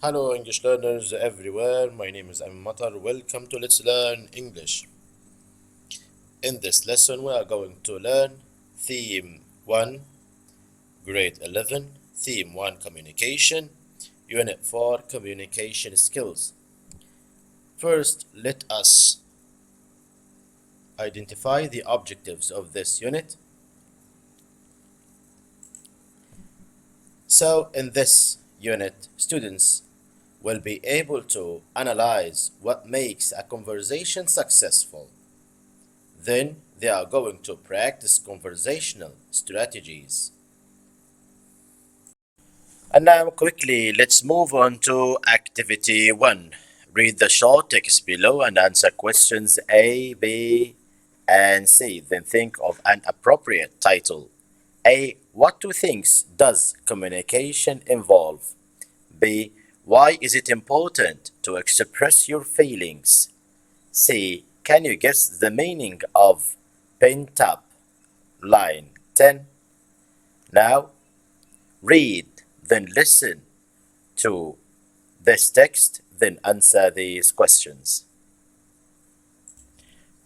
Hello, English learners everywhere. My name is Matar. Welcome to Let's Learn English. In this lesson, we are going to learn Theme 1, Grade 11, Theme 1 Communication, Unit 4 Communication Skills. First, let us identify the objectives of this unit. So, in this unit, students will be able to analyze what makes a conversation successful. Then they are going to practice conversational strategies. And now quickly let's move on to activity 1. Read the short text below and answer questions A, B, and C. Then think of an appropriate title. A. What two things does communication involve? B. Why is it important to express your feelings? C. Can you guess the meaning of pent up? Line 10. Now, read, then listen to this text, then answer these questions.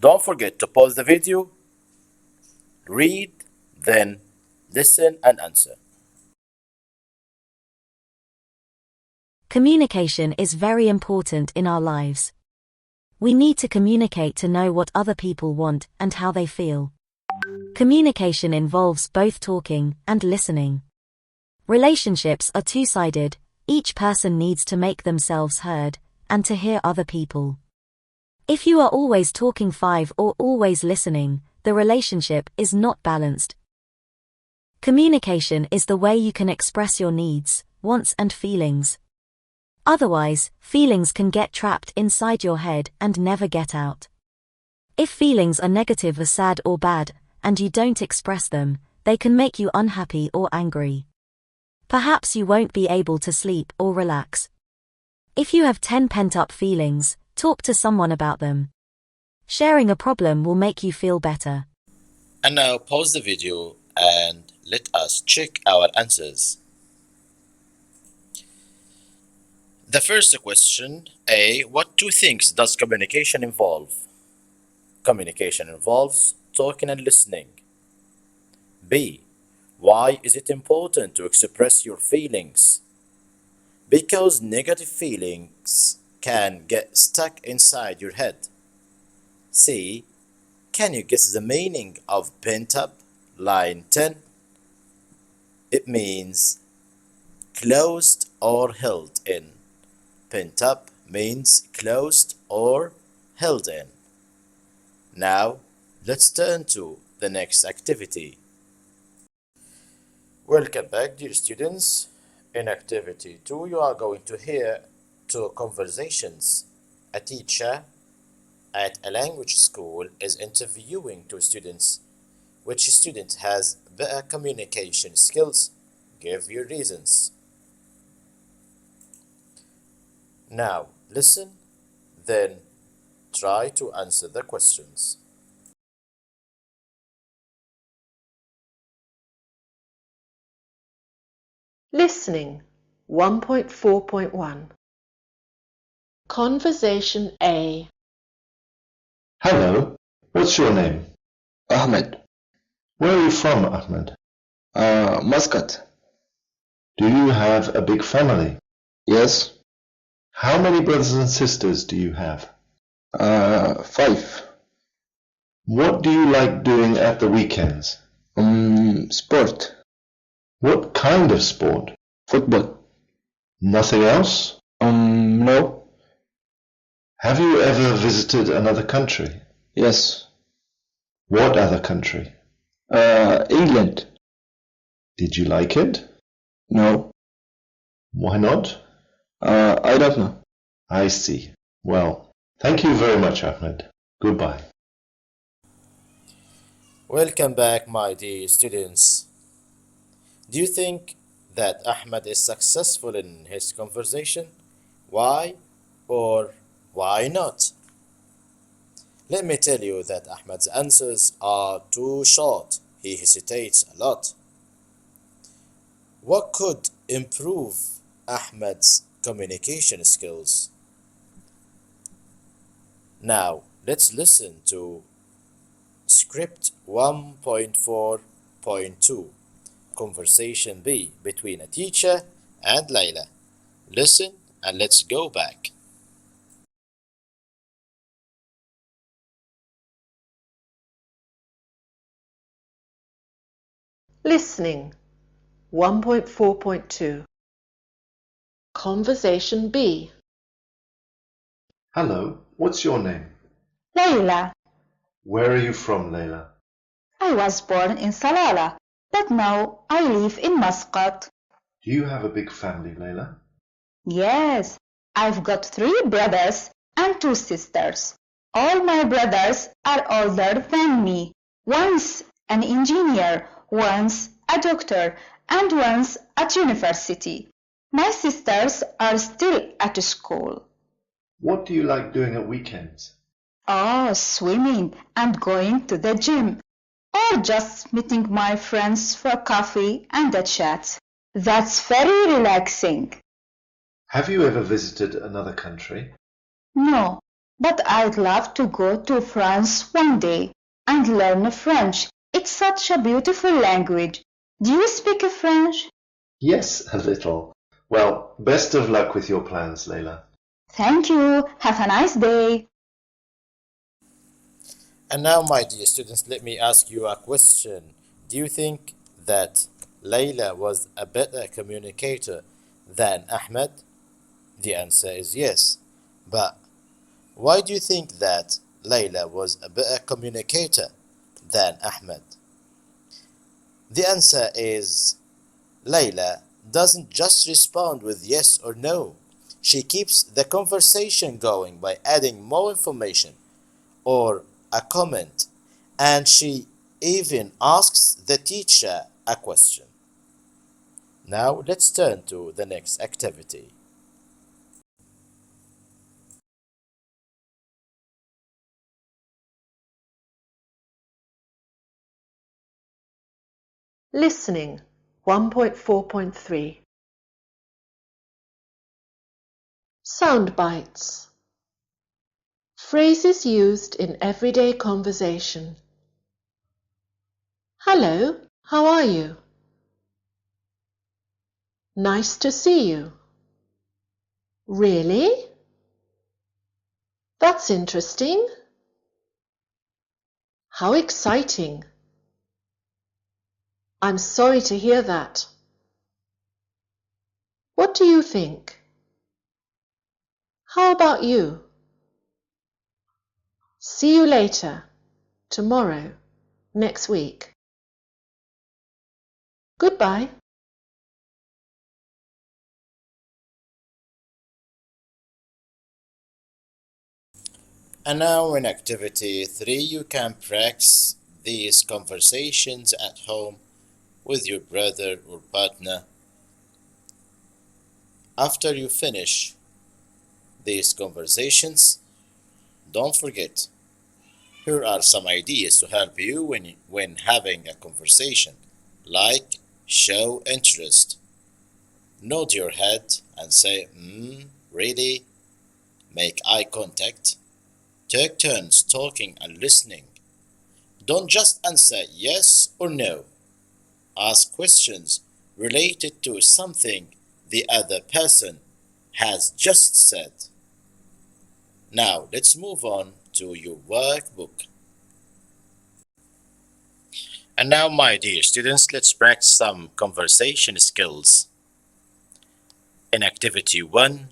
Don't forget to pause the video, read, then listen and answer. Communication is very important in our lives. We need to communicate to know what other people want and how they feel. Communication involves both talking and listening. Relationships are two-sided. Each person needs to make themselves heard and to hear other people. If you are always talking or always listening, the relationship is not balanced. Communication is the way you can express your needs, wants and feelings. Otherwise, feelings can get trapped inside your head and never get out. If feelings are negative or sad or bad, and you don't express them, they can make you unhappy or angry. Perhaps you won't be able to sleep or relax. If you have 10 pent-up feelings, talk to someone about them. Sharing a problem will make you feel better. And now pause the video and let us check our answers. The first question, A. What two things does communication involve? Communication involves talking and listening. B. Why is it important to express your feelings? Because negative feelings can get stuck inside your head. C. Can you guess the meaning of pent up? Line 10. It means closed or held in. Pent up means closed or held in. Now, let's turn to the next activity. Welcome back, dear students. In activity 2, you are going to hear two conversations. A teacher at a language school is interviewing two students. Which student has better communication skills? Give your reasons. Now, listen, then try to answer the questions. Listening 1.4.1 Conversation A. Hello, what's your name? Ahmed. Where are you from, Ahmed? Muscat. Do you have a big family? Yes. How many brothers and sisters do you have? 5. What do you like doing at the weekends? Sport. What kind of sport? Football. Nothing else? No. Have you ever visited another country? Yes. What other country? England. Did you like it? No. Why not? I don't know. I see. Well, thank you very much, Ahmed. Goodbye. Welcome back, my dear students. Do you think that Ahmed is successful in his conversation? Why or why not? Let me tell you that Ahmed's answers are too short. He hesitates a lot. What could improve Ahmed's communication skills. Now, let's listen to script 1.4.2, conversation B between a teacher and Layla. Listen and let's go back. Listening 1.4.2. Conversation B. Hello, what's your name? Layla. Where are you from, Layla? I was born in Salalah, but now I live in Muscat. Do you have a big family, Layla? Yes, I've got 3 brothers and 2 sisters. All my brothers are older than me. One's an engineer, one's a doctor, and one's at university. My sisters are still at school. What do you like doing at weekends? Oh, swimming and going to the gym, or just meeting my friends for coffee and a chat. That's very relaxing. Have you ever visited another country? No, but I'd love to go to France one day and learn French. It's such a beautiful language. Do you speak French? Yes, a little. Well, best of luck with your plans, Layla. Thank you. Have a nice day. And now, my dear students, let me ask you a question. Do you think that Layla was a better communicator than Ahmed? The answer is yes. But why do you think that Layla was a better communicator than Ahmed? The answer is Layla doesn't just respond with yes or no. She keeps the conversation going by adding more information or a comment, and she even asks the teacher a question. Now let's turn to the next activity. Listening 1.4.3. Sound bites. Phrases used in everyday conversation. Hello, how are you? Nice to see you. Really? That's interesting. How exciting. I'm sorry to hear that. What do you think? How about you? See you later, tomorrow, next week. Goodbye. And now in activity 3, you can practice these conversations at home with your brother or partner. After you finish these conversations, don't forget, here are some ideas to help you when having a conversation, like show interest, nod your head and say, really, make eye contact, take turns talking and listening. Don't just answer yes or no. Ask questions related to something the other person has just said. Now let's move on to your workbook. And now, my dear students, let's practice some conversation skills. In Activity 1,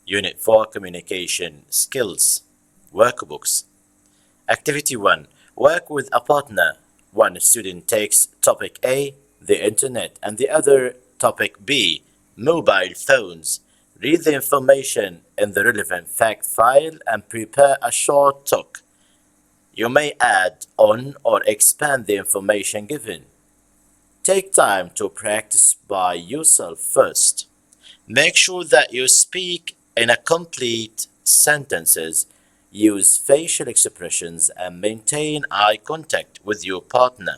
Unit 4 Communication Skills, Workbooks. Activity 1, work with a partner. One student takes topic A, the internet, and the other topic B, mobile phones. Read the information in the relevant fact file and prepare a short talk. You may add on or expand the information given. Take time to practice by yourself first. Make sure that you speak in a complete sentences, use facial expressions, and maintain eye contact with your partner.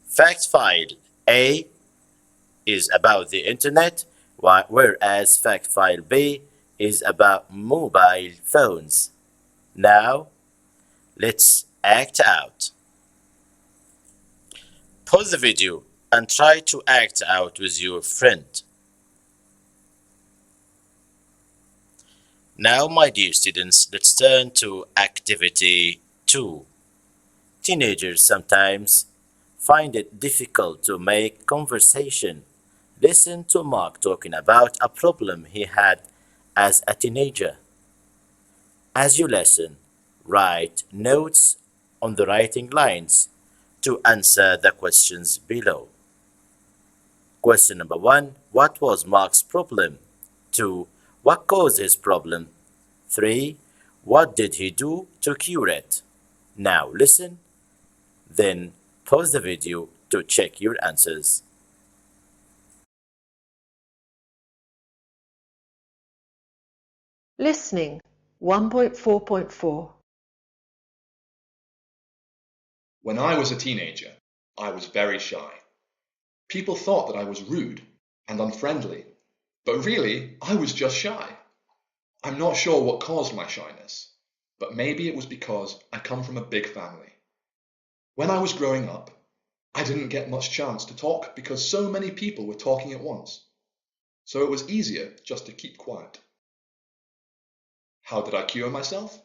Fact file A. is about the internet, whereas fact file B is about mobile phones. Now, let's act out. Pause the video and try to act out with your friend. Now, my dear students, let's turn to activity 2. Teenagers sometimes find it difficult to make conversation. Listen to Mark talking about a problem he had as a teenager. As you listen, write notes on the writing lines to answer the questions below. Question number 1. What was Mark's problem? 2. What caused his problem? 3. What did he do to cure it? Now listen, then pause the video to check your answers. Listening 1.4.4. When I was a teenager, I was very shy. People thought that I was rude and unfriendly, but really, I was just shy. I'm not sure what caused my shyness, but maybe it was because I come from a big family. When I was growing up, I didn't get much chance to talk because so many people were talking at once, so it was easier just to keep quiet. How did I cure myself?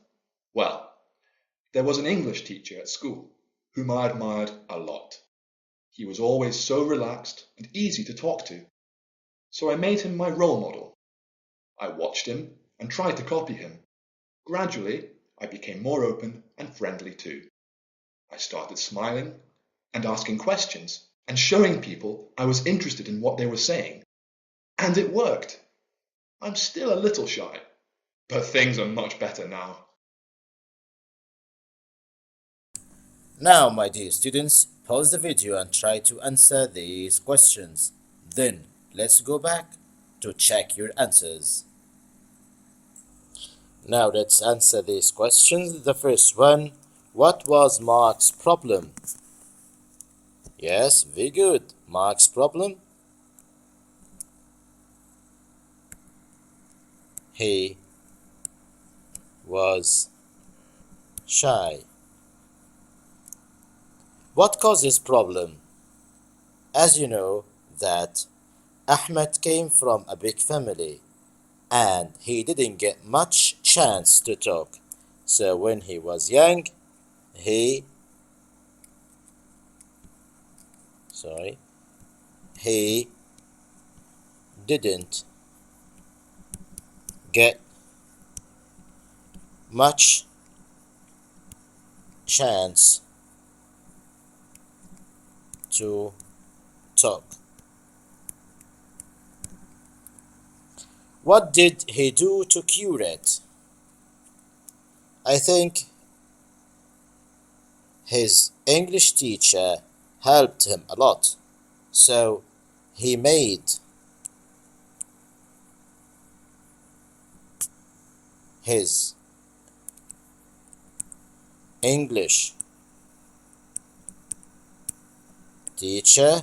Well, there was an English teacher at school whom I admired a lot. He was always so relaxed and easy to talk to, so I made him my role model. I watched him and tried to copy him. Gradually, I became more open and friendly too. I started smiling and asking questions and showing people I was interested in what they were saying. And it worked. I'm still a little shy, but things are much better now. Now, my dear students, pause the video and try to answer these questions. Then, let's go back to check your answers. Now, let's answer these questions. The first one, what was Mark's problem? Yes, very good. Mark's problem? He was shy. What caused his problem? As you know that Ahmed came from a big family and he didn't get much chance to talk. So when he was young, he didn't get much chance to talk. What did he do to cure it? I think his English teacher helped him a lot. So he made his English teacher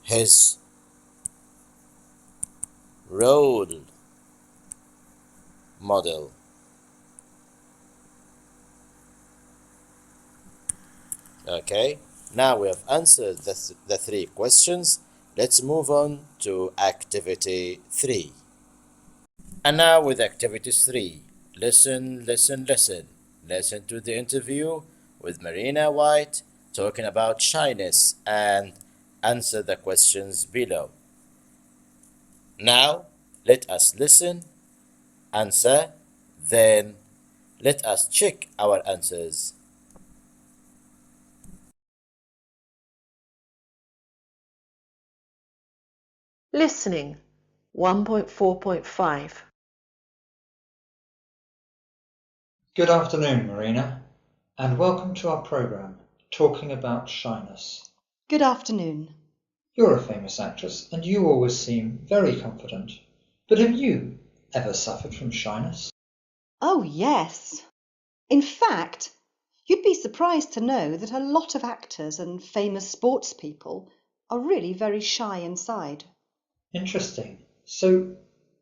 his role model. Okay, now we have answered the three questions. Let's move on to activity 3. And now with activity 3, listen to the interview with Marina White talking about shyness and answer the questions below. Now, let us listen, answer, then let us check our answers. Listening 1.4.5. Good afternoon, Marina, and welcome to our program, Talking About Shyness. Good afternoon. You're a famous actress, and you always seem very confident. But have you ever suffered from shyness? Oh, yes. In fact, You'd be surprised to know that a lot of actors and famous sports people are really very shy inside. Interesting. So,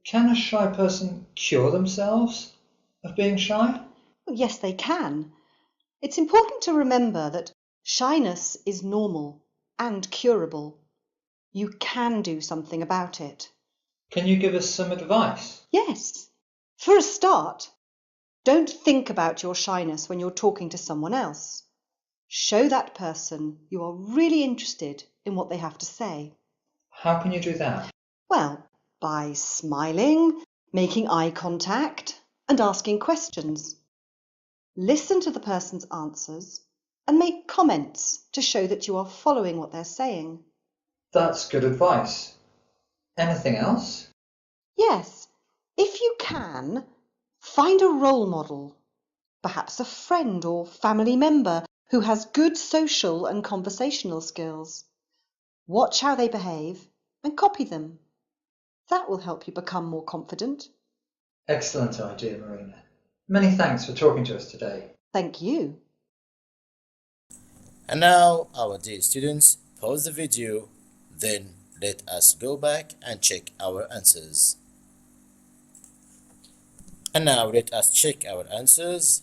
can a shy person cure themselves of being shy? Well, yes, they can. It's important to remember that shyness is normal and curable. You can do something about it. Can you give us some advice? Yes. For a start, don't think about your shyness when you're talking to someone else. Show that person you are really interested in what they have to say. How can you do that? Well, by smiling, making eye contact, and asking questions. Listen to the person's answers and make comments to show that you are following what they're saying. That's good advice. Anything else? Yes, if you can, find a role model, perhaps a friend or family member who has good social and conversational skills. Watch how they behave and copy them. That will help you become more confident. Excellent idea, Marina. Many thanks for talking to us today. Thank you. And now, our dear students, pause the video, then let us go back and check our answers. And now let us check our answers.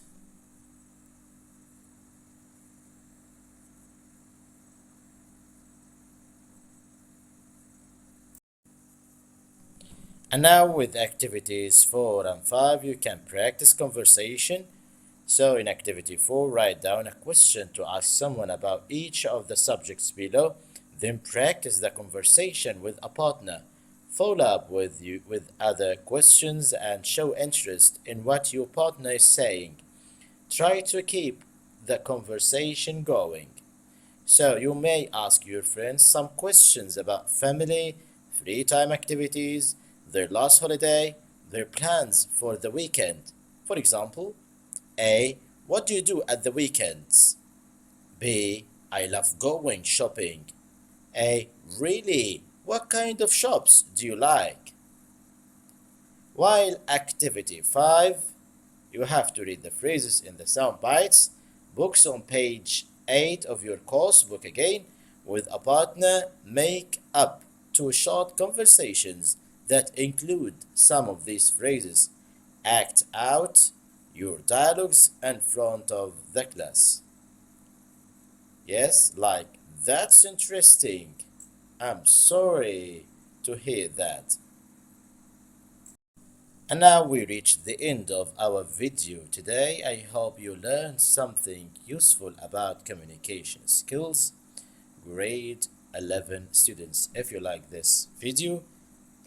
And now with activities 4 and 5, you can practice conversation. So in activity 4, write down a question to ask someone about each of the subjects below. Then practice the conversation with a partner. Follow up with other questions and show interest in what your partner is saying. Try to keep the conversation going. So you may ask your friends some questions about family, free time activities, their last holiday, their plans for the weekend. For example, A. What do you do at the weekends? B. I love going shopping. A. Really? What kind of shops do you like? While activity 5, you have to read the phrases in the sound bites, books on page 8 of your course book again. With a partner, make up 2 short conversations that include some of these phrases. Act out your dialogues in front of the class. Yes, like, that's interesting. I'm sorry to hear that. And now we reach the end of our video today. I hope you learned something useful about communication skills. Grade 11 students, if you like this video,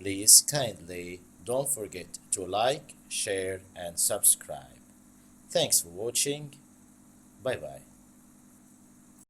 please kindly don't forget to like, share, and subscribe. Thanks for watching. Bye bye.